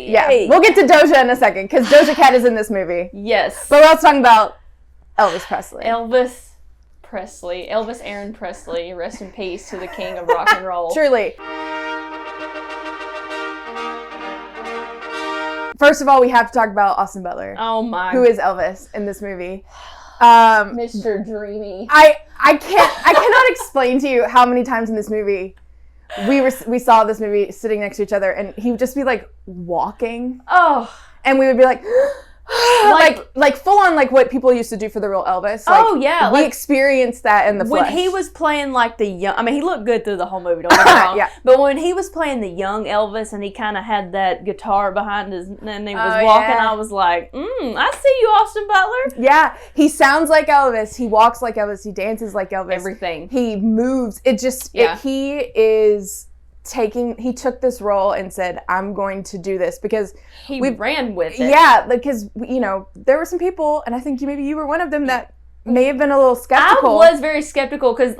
Yeah, we'll get to Doja in a second, because Doja Cat is in this movie. Yes. But we're also talking about Elvis Presley. Elvis Aaron Presley. Rest in peace to the king of rock and roll. Truly. First of all, we have to talk about Austin Butler. Oh my. Who is Elvis in this movie. Mr. Dreamy. I cannot explain to you how many times in this movie we saw this movie sitting next to each other, and he would just be like walking. Oh. And we would be like like full on like what people used to do for the real Elvis. Oh yeah. We experienced that in the flesh. When he was playing like the young, I mean, he looked good through the whole movie, don't get me wrong. Yeah. But when he was playing the young Elvis and he kind of had that guitar behind his, and he was walking, I was like, I see you, Austin Butler. Yeah. He sounds like Elvis. He walks like Elvis. He dances like Elvis. Everything. He moves. He took this role and said, I'm going to do this, because he ran with it. Yeah, because, there were some people, and I think maybe you were one of them, that may have been a little skeptical. I was very skeptical because,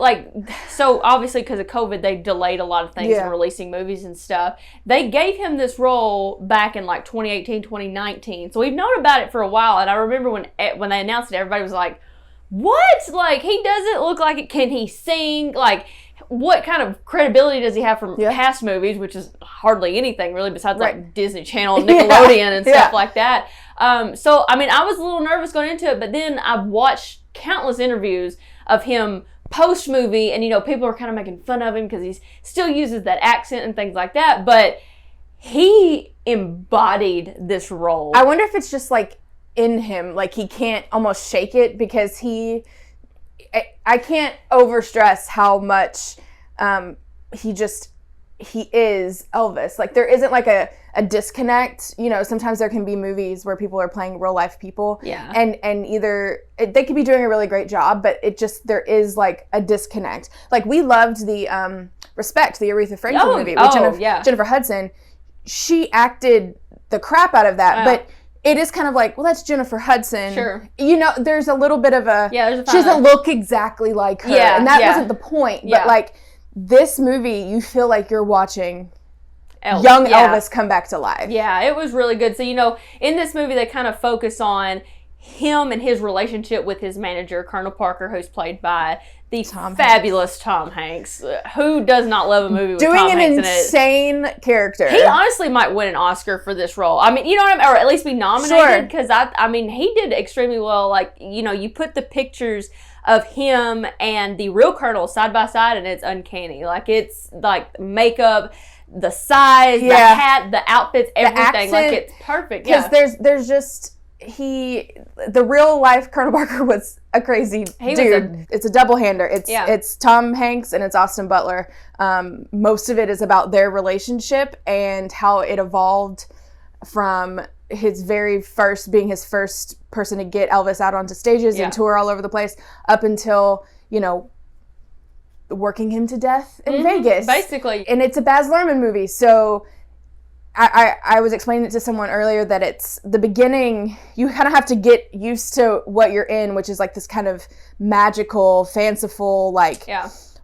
so obviously because of COVID, they delayed a lot of things and releasing movies and stuff. They gave him this role back in 2018, 2019. So we've known about it for a while. And I remember when they announced it, everybody was like, what? He doesn't look like it. Can he sing? What kind of credibility does he have from past movies, which is hardly anything really besides Disney Channel and Nickelodeon and stuff like that. So, I mean, I was a little nervous going into it, but then I've watched countless interviews of him post-movie, and, people are kind of making fun of him because he still uses that accent and things like that, but he embodied this role. I wonder if it's just, in him, he can't almost shake it, because I can't overstress how much he is Elvis. There isn't a disconnect. Sometimes there can be movies where people are playing real life people. Yeah. And either they could be doing a really great job, but there is a disconnect. We loved the Respect, the Aretha Franklin movie with Jennifer Hudson. She acted the crap out of that, but it is kind of that's Jennifer Hudson. Sure. There's a little bit of she doesn't look exactly like her. Yeah, and that wasn't the point. But this movie, you feel like you're watching young Elvis come back to life. Yeah, it was really good. So, in this movie, they kind of focus on him and his relationship with his manager, Colonel Parker, who's played by the fabulous Tom Hanks. Who does not love a movie with Tom Hanks in it? Doing an insane character. He honestly might win an Oscar for this role. I mean, you know what I mean? Or at least be nominated, because he did extremely well. You put the pictures of him and the real Colonel side by side, and it's uncanny. It's makeup, the size, the hat, the outfits, everything. It's perfect. Because there's just... the real life Colonel Parker was a crazy dude. It's a double hander. It's Tom Hanks and it's Austin Butler. Most of it is about their relationship and how it evolved from his very first being his first person to get Elvis out onto stages and tour all over the place, up until working him to death in Vegas, basically. And it's a Baz Luhrmann movie, so I was explaining it to someone earlier that it's the beginning. You kind of have to get used to what you're in, which is this kind of magical, fanciful,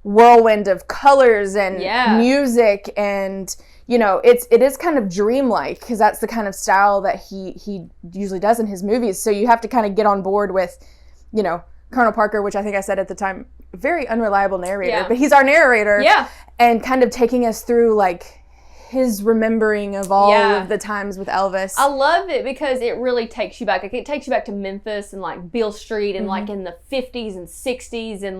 whirlwind of colors and music, and it is kind of dreamlike, because that's the kind of style that he usually does in his movies. So you have to kind of get on board with, Colonel Parker, which I think I said at the time, very unreliable narrator, but he's our narrator, and kind of taking us through his remembering of all of the times with Elvis. I love it because it really takes you back. It takes you back to Memphis and Beale Street and in the 50s and 60s, and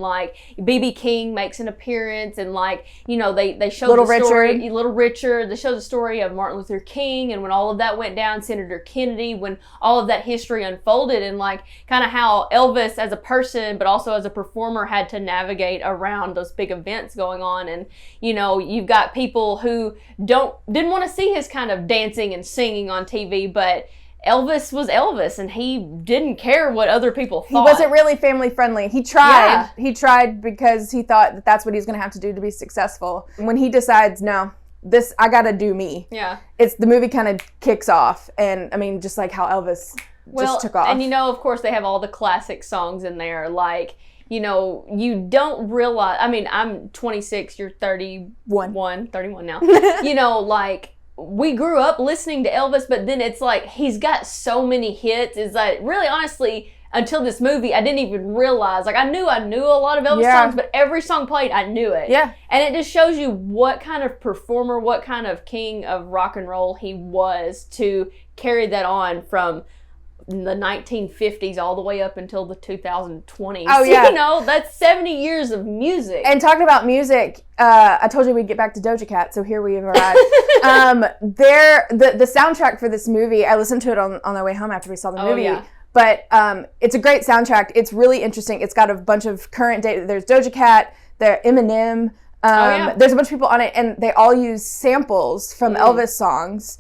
B.B. King makes an appearance, and they show Little the story, Richard. Little Richard. They show the story of Martin Luther King and when all of that went down, Senator Kennedy, when all of that history unfolded, and kind of how Elvis as a person but also as a performer had to navigate around those big events going on. And you've got people who didn't want to see his kind of dancing and singing on TV, but Elvis was Elvis, and he didn't care what other people thought. He wasn't really family friendly. He tried. Yeah. He tried because he thought that's what he's going to have to do to be successful. When he decides, no, I got to do me. Yeah. The movie kind of kicks off, and I mean, just like how Elvis just took off. And of course, they have all the classic songs in there, you don't realize, I mean, I'm 26, you're 31 now. we grew up listening to Elvis, but then it's like he's got so many hits. Is that really, honestly, until this movie, I didn't even realize. Like, I knew a lot of Elvis songs, but every song played, I knew it. Yeah. And it just shows you what kind of performer, what kind of king of rock and roll he was to carry that on from the 1950s all the way up until the 2020s. Oh, yeah. You know, that's 70 years of music. And talking about music, I told you we'd get back to Doja Cat, so here we arrive. The soundtrack for this movie, I listened to it on the way home after we saw the movie. Yeah. But it's a great soundtrack. It's really interesting. It's got a bunch of current data. There's Doja Cat, there's Eminem. There's a bunch of people on it, and they all use samples from Elvis songs,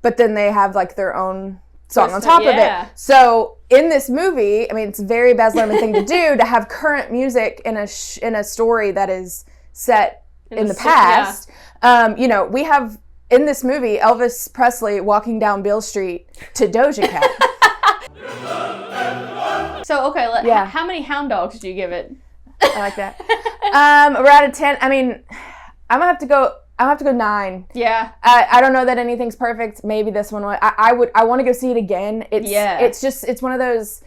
but then they have like their own song on top of it. So in this movie, I mean, it's a very Baz Luhrmann thing to do, to have current music in a story that is set in the past. You know, we have in this movie Elvis Presley walking down Beale Street to Doja Cat. So okay, how many hound dogs do you give it? I like that. We're out of 10. I mean, I'm gonna have to go 9. Yeah. I don't know that anything's perfect. Maybe this one would. I want to go see it again. It's one of those.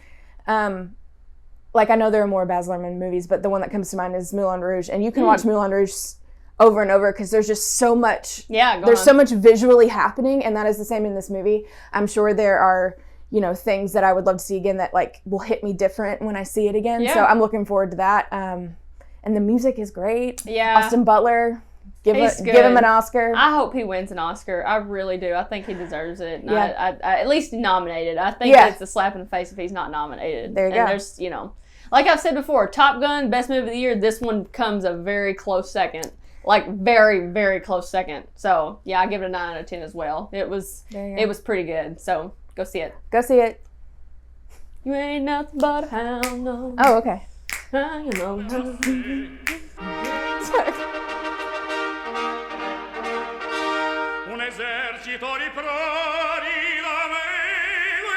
Like, I know there are more Baz Luhrmann movies, but the one that comes to mind is Moulin Rouge, and you can watch Moulin Rouge over and over because there's just so much. So much visually happening, and that is the same in this movie. I'm sure there are, you know, things that I would love to see again that like will hit me different when I see it again. Yeah. So I'm looking forward to that. And the music is great. Yeah. Austin Butler, give him an Oscar. I hope he wins an Oscar. I really do. I think he deserves it. And I at least nominated. I think it's a slap in the face if he's not nominated. There you go. There's, you know, like I've said before, Top Gun, best movie of the year. This one comes a very close second. Like, very, very close second. So, yeah, I give it a 9 out of 10 as well. It was pretty good. So, go see it. Go see it. You ain't nothing but a hound dog. Oh, okay. You know. Un esercito di prodi